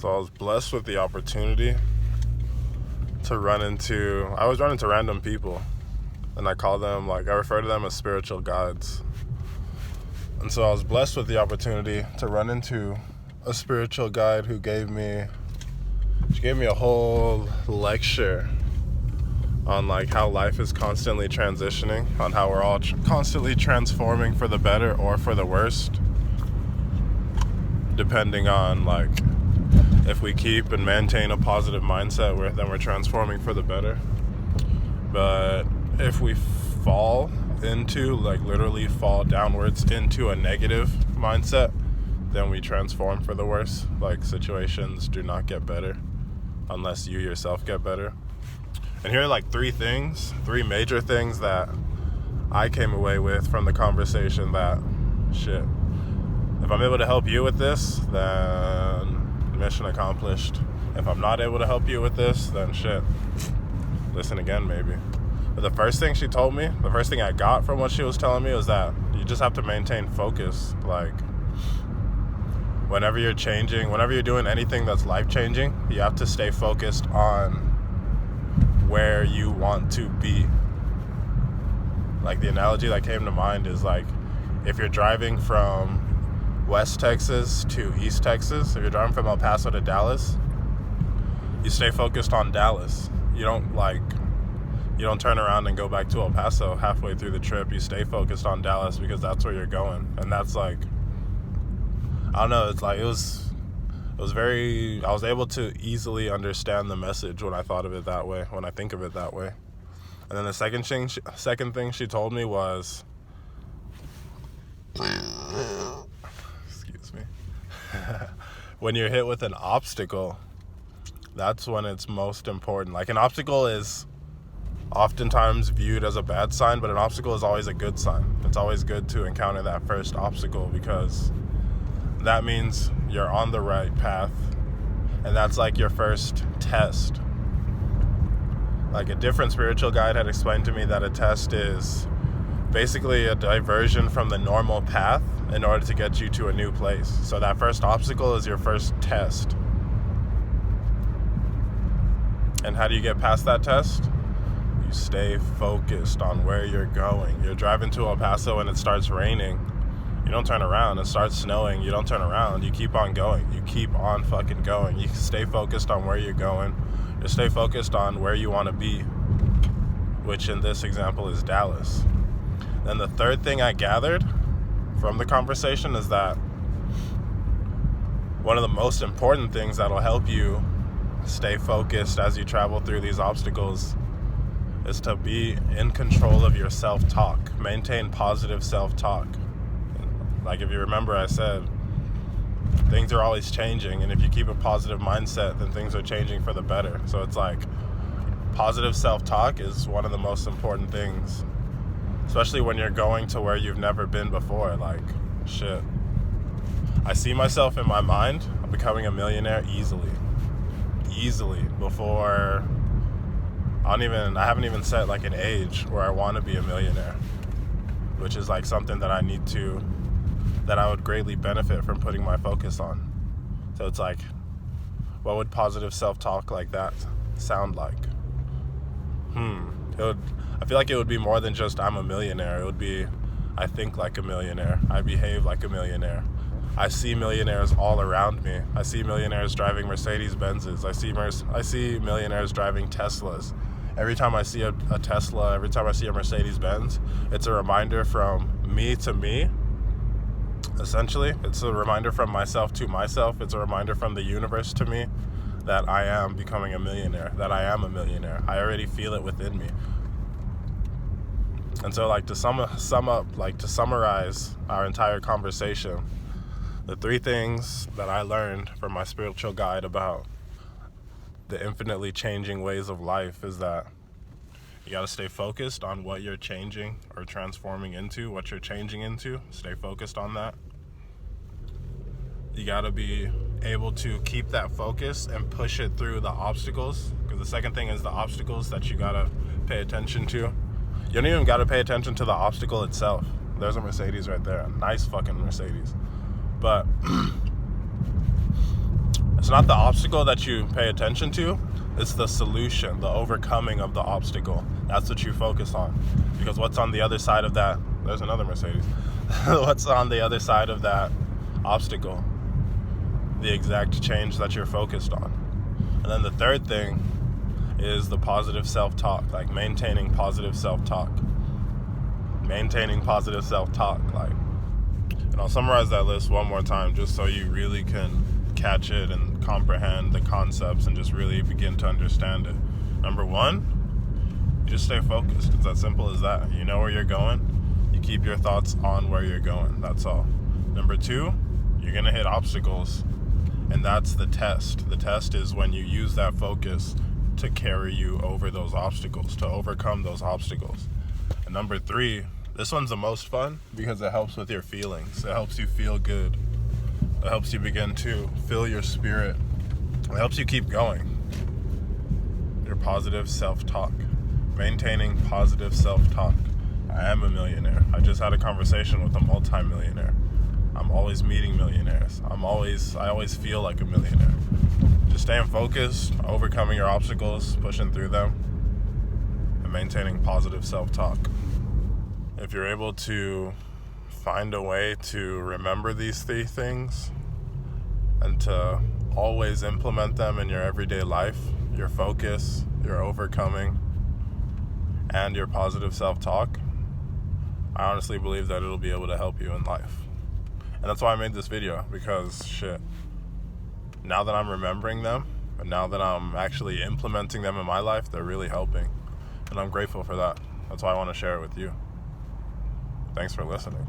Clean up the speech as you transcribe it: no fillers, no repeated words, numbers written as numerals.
So I was blessed with the opportunity to I always run into random people, and I refer to them as spiritual guides. And so I was blessed with the opportunity to run into a spiritual guide who gave me a whole lecture on how life is constantly transitioning, on how we're all constantly transforming for the better or for the worst, depending on if we keep and maintain a positive mindset, then we're transforming for the better. But if we fall into literally fall downwards into a negative mindset, then we transform for the worse. Situations do not get better unless you yourself get better. And here are three major things that I came away with from the conversation that, shit, if I'm able to help you with this, then mission accomplished. If I'm not able to help you with this, then shit, listen again maybe. But the first thing she told me, the first thing I got from what she was telling me was that you just have to maintain focus. Whenever you're changing, whenever you're doing anything that's life-changing, you have to stay focused on where you want to be. The analogy that came to mind is if you're driving from West Texas to East Texas, if you're driving from El Paso to Dallas, you stay focused on Dallas. You don't turn around and go back to El Paso halfway through the trip. You stay focused on Dallas because that's where you're going. And that's I don't know, I was able to easily understand the message when I thought of it that way, when I think of it that way. And then the second thing she told me was, excuse me, when you're hit with an obstacle, that's when it's most important. An obstacle is oftentimes viewed as a bad sign, but an obstacle is always a good sign. It's always good to encounter that first obstacle because that means you're on the right path, and that's your first test. A different spiritual guide had explained to me that a test is basically a diversion from the normal path in order to get you to a new place. So that first obstacle is your first test. And how do you get past that test? You stay focused on where you're going. You're driving to El Paso and it starts raining. You don't turn around. It starts snowing. You don't turn around. You keep on going. You keep on fucking going. You stay focused on where you're going. You stay focused on where you want to be, which in this example is Dallas. Then the third thing I gathered from the conversation is that one of the most important things that'll help you stay focused as you travel through these obstacles is to be in control of your self-talk. Maintain positive self-talk. If you remember, I said things are always changing, and if you keep a positive mindset, then things are changing for the better. So it's positive self-talk is one of the most important things, especially when you're going to where you've never been before. Shit, I see myself in my mind becoming a millionaire easily before I haven't even set an age where I want to be a millionaire, which is something that I would greatly benefit from putting my focus on. So it's what would positive self-talk like that sound like? I feel it would be more than just I'm a millionaire. It would be I think like a millionaire. I behave like a millionaire. I see millionaires all around me. I see millionaires driving Mercedes-Benzes. I see millionaires driving Teslas. Every time I see a Tesla, every time I see a Mercedes-Benz, it's a reminder from me to me. Essentially, it's a reminder from myself to myself. It's a reminder from the universe to me that I am becoming a millionaire, that I am a millionaire. I already feel it within me. And so to summarize our entire conversation, the three things that I learned from my spiritual guide about the infinitely changing ways of life is that you got to stay focused on what you're changing or transforming into, what you're changing into. Stay focused on that. You got to be able to keep that focus and push it through the obstacles, because the second thing is the obstacles that you got to pay attention to. You don't even got to pay attention to the obstacle itself. There's a Mercedes right there, a nice fucking Mercedes. But it's not the obstacle that you pay attention to, it's the solution, the overcoming of the obstacle. That's what you focus on. Because what's on the other side of that? There's another Mercedes. What's on the other side of that obstacle? The exact change that you're focused on. And then the third thing is the positive self-talk, like maintaining positive self-talk. Maintaining positive self-talk, like, and I'll summarize that list one more time just so you really can catch it and comprehend the concepts and just really begin to understand it. Number one, just stay focused. It's as simple as that. You know where you're going. You keep your thoughts on where you're going. That's all. Number two, you're going to hit obstacles, and that's the test. The test is when you use that focus to carry you over those obstacles, to overcome those obstacles. And number three, this one's the most fun because it helps with your feelings. It helps you feel good. It helps you begin to fill your spirit. It helps you keep going. Your positive self-talk. Maintaining positive self-talk. I am a millionaire. I just had a conversation with a multi-millionaire. I'm always meeting millionaires. I always feel like a millionaire. Just staying focused, overcoming your obstacles, pushing through them, and maintaining positive self-talk. If you're able to find a way to remember these three things and to always implement them in your everyday life, your focus, your overcoming, and your positive self-talk, I honestly believe that it'll be able to help you in life. And that's why I made this video, because now that I'm remembering them, and now that I'm actually implementing them in my life, they're really helping. And I'm grateful for that. That's why I want to share it with you. Thanks for listening.